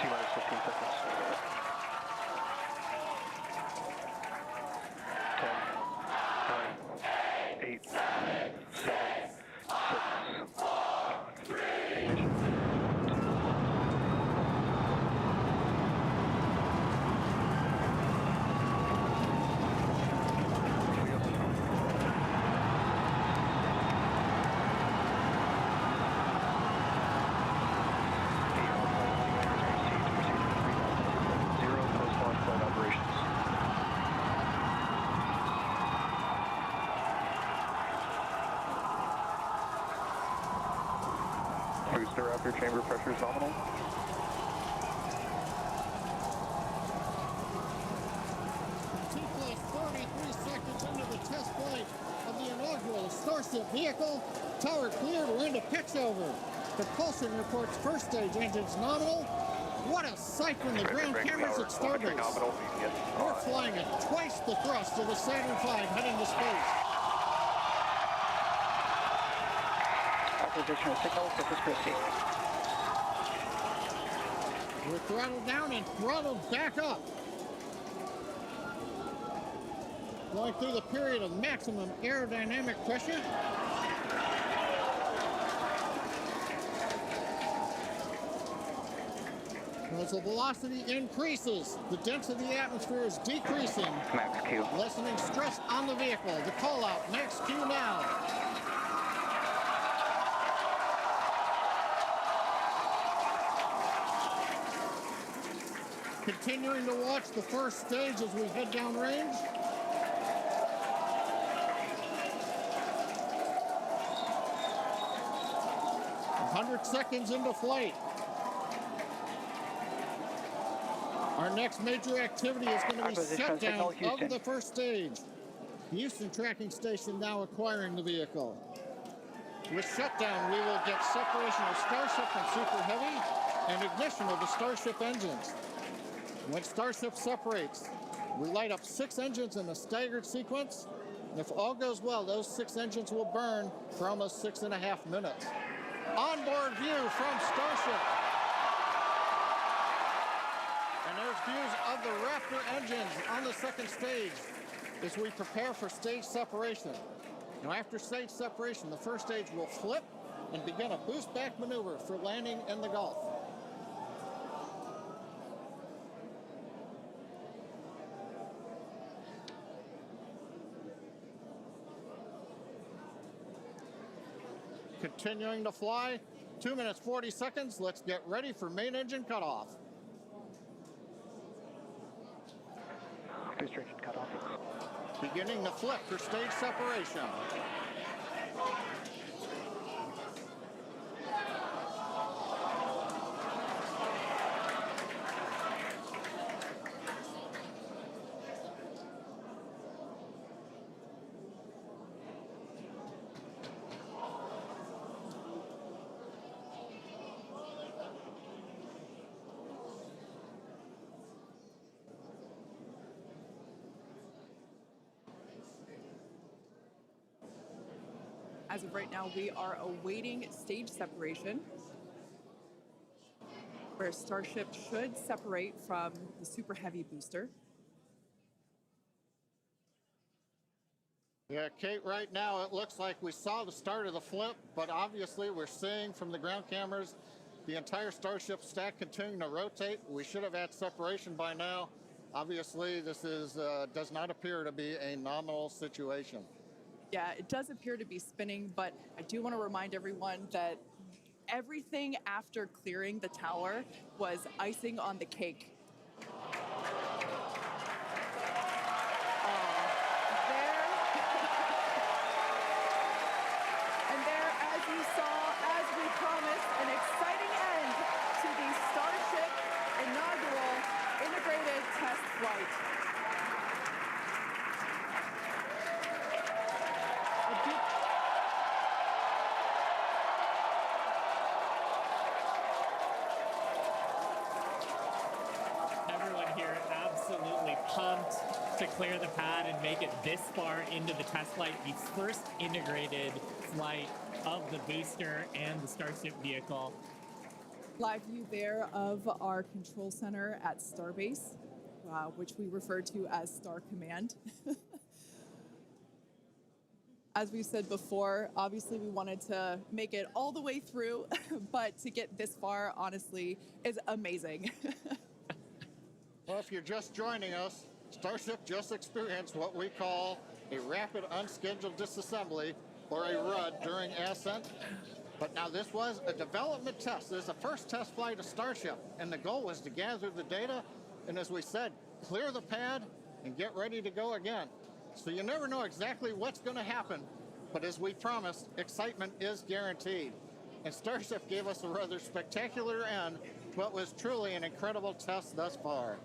T-minus 15 seconds. 10, 9, 8, 7, 6, 5, 3, 2. Booster after chamber pressure is nominal. T+33 seconds into the test flight of the inaugural Starship vehicle. Tower cleared, we're into pitch over. Propulsion reports first stage engines nominal. What a sight from the ground cameras at Starbase. We're flying at twice the thrust of the Saturn V heading to space. Acquisition of signal, Corpus Christi. We're throttled down and throttled back up. Going through the period of maximum aerodynamic pressure. As the velocity increases, the density of the atmosphere is decreasing. Max Q. Lessening stress on the vehicle. The call out, max Q now. Continuing to watch the first stage as we head downrange. A 100 seconds into flight. Our next major activity is going to be shutdown of the first stage. The Houston tracking station now acquiring the vehicle. With shutdown, we will get separation of Starship from Super Heavy and ignition of the Starship engines. When Starship separates, we light up 6 engines in a staggered sequence. And if all goes well, those 6 engines will burn for almost 6.5 minutes. Onboard view from Starship. And there's views of the Raptor engines on the second stage as we prepare for stage separation. Now after stage separation, the first stage will flip and begin a boost back maneuver for landing in the Gulf. Continuing to fly, 2 minutes 40 seconds. Let's get ready for main engine cutoff. Booster engine cutoff. Beginning to flip for stage separation. As of right now, we are awaiting stage separation, where Starship should separate from the Super Heavy booster. Yeah, Kate, right now it looks like we saw the start of the flip, but obviously we're seeing from the ground cameras the entire Starship stack continuing to rotate. We should have had separation by now. Obviously, this is does not appear to be a nominal situation. Yeah, it does appear to be spinning, but I do want to remind everyone that everything after clearing the tower was icing on the cake. And there, as you saw, as we promised, an exciting end to the Starship inaugural integrated test flight. Pumped to clear the pad and make it this far into the test flight, the first integrated flight of the booster and the Starship vehicle. Live view there of our control center at Starbase, which we refer to as Star Command. As we said before, obviously we wanted to make it all the way through, but to get this far, honestly, is amazing. Well, if you're just joining us, Starship just experienced what we call a rapid unscheduled disassembly, or a RUD, during ascent. But now this was a development test. This is the first test flight of Starship, and the goal was to gather the data, and as we said, clear the pad and get ready to go again. So you never know exactly what's going to happen, but as we promised, excitement is guaranteed. And Starship gave us a rather spectacular end to what was truly an incredible test thus far.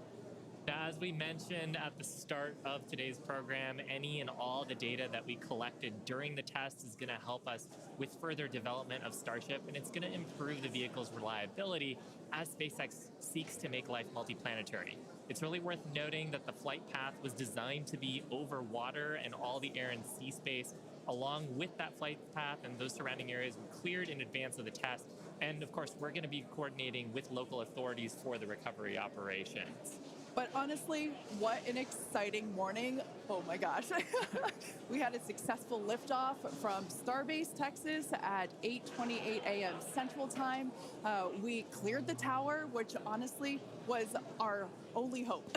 As we mentioned at the start of today's program, any and all the data that we collected during the test is going to help us with further development of Starship, and it's going to improve the vehicle's reliability as SpaceX seeks to make life multiplanetary. It's really worth noting that the flight path was designed to be over water and all the air and sea space. Along with that flight path and those surrounding areas were cleared in advance of the test. And of course, we're going to be coordinating with local authorities for the recovery operations. But honestly, what an exciting morning. Oh my gosh. We had a successful liftoff from Starbase, Texas at 8:28 a.m. Central Time. We cleared the tower, which honestly was our only hope.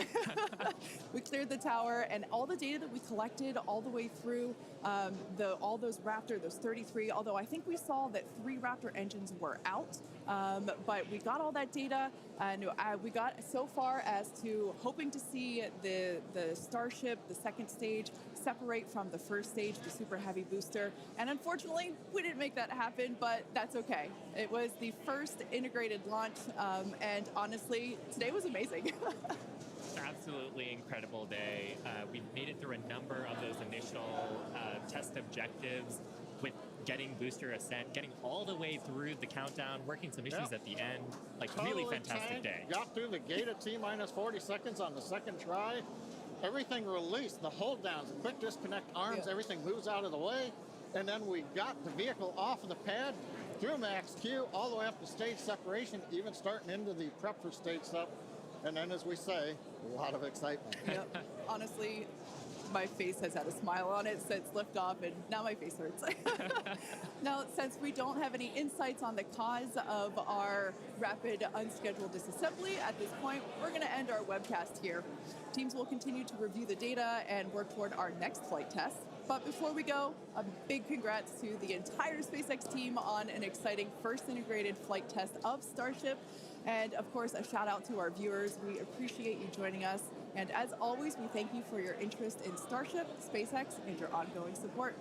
We cleared the tower, and all the data that we collected all the way through all those Raptor, those 33, although I think we saw that 3 Raptor engines were out, but we got all that data, and we got so far as to hoping to see the Starship, the second stage, separate from the first stage, the Super Heavy booster. And unfortunately, we didn't make that happen, but that's okay. It was the first integrated launch, and honestly, today was amazing. Absolutely incredible day. We made it through a number of those initial test objectives with getting booster ascent, getting all the way through the countdown, working some issues at the end. Like, really fantastic day. Got through the gate at T-minus 40 seconds on the second try. Everything released, the hold downs, the quick disconnect arms, everything moves out of the way. And then we got the vehicle off of the pad, through max Q, all the way up to stage separation, even starting into the prep for stage sep. And then, as we say, a lot of excitement. Yep. Honestly, my face has had a smile on it since liftoff, and now my face hurts. Now, since we don't have any insights on the cause of our rapid unscheduled disassembly at this point, we're going to end our webcast here. Teams will continue to review the data and work toward our next flight test. But before we go, a big congrats to the entire SpaceX team on an exciting first integrated flight test of Starship. And of course, a shout out to our viewers. We appreciate you joining us. And as always, we thank you for your interest in Starship, SpaceX, and your ongoing support.